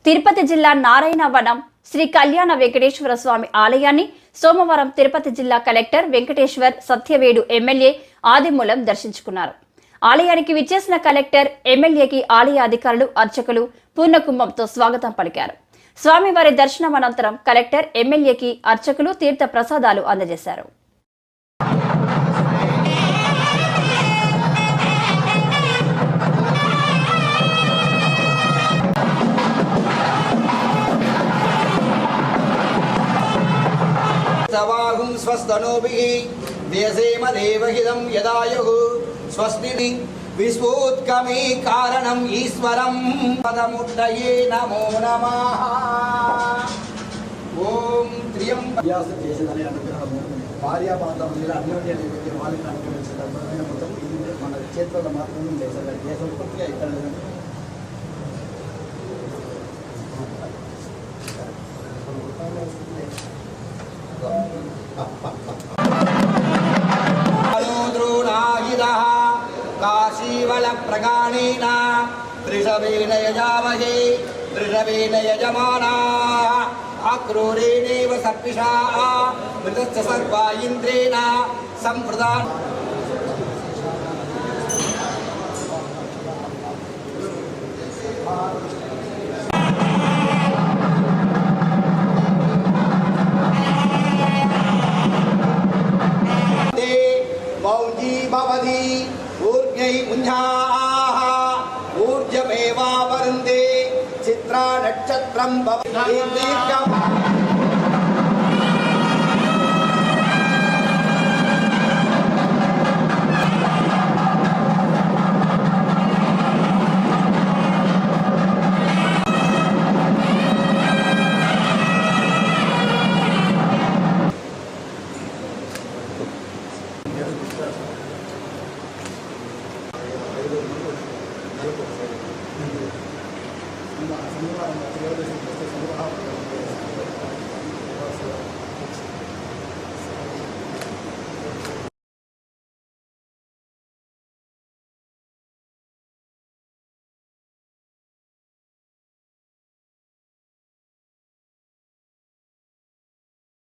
తిరుపతి జిల్లా నారాయణవనం శ్రీ కళ్యాణ వెంకటేశ్వర స్వామి ఆలయాన్ని సోమవారం తిరుపతి జిల్లా కలెక్టర్ వెంకటేశ్వర్ సత్యవేడు ఎమ్మెల్యే ఆదిమూలం దర్శించుకున్నారు. ఆలయానికి విచ్చేసిన కలెక్టర్ ఎమ్మెల్యేకి ఆలయ అధికారులు అర్చకులు పూర్ణకుంభంతో స్వాగతం పలికారు. స్వామివారి దర్శనం అనంతరం కలెక్టర్ ఎమ్మెల్యేకి అర్చకులు తీర్థ ప్రసాదాలు అందజేశారు. సవాహుం స్వస్తనోభిః దేసేమ దేవహితం యదాయుః స్వస్తి విశ్వోత్కమే కారణం ఈశ్వరం పదముట్టయే నమో నమః. ఓం త్ర్యంబకం చేసేదని అనుగ్రహము భార్యాభర్తల మీద అన్యోన్యాన్ని వాళ్ళకి అనుగ్రహించడం మొత్తం మన చేతుల్లో మాత్రమే చేశారు. దేశం పూర్తిగా ఇక్కడ కాశీవల ప్రగాణేన త్రిషవేణ యజామహే త్రిషవేణ యజమానా అక్రూరేణేవ సర్పిషా మృతస్య సర్వా ఇంద్రేణ సంప్రదా. మౌజీ భవతి ఊర్జై ముంజాః ఊర్జమేవావరుందే చిత్రా నక్షత్రం భవతి. శనివారం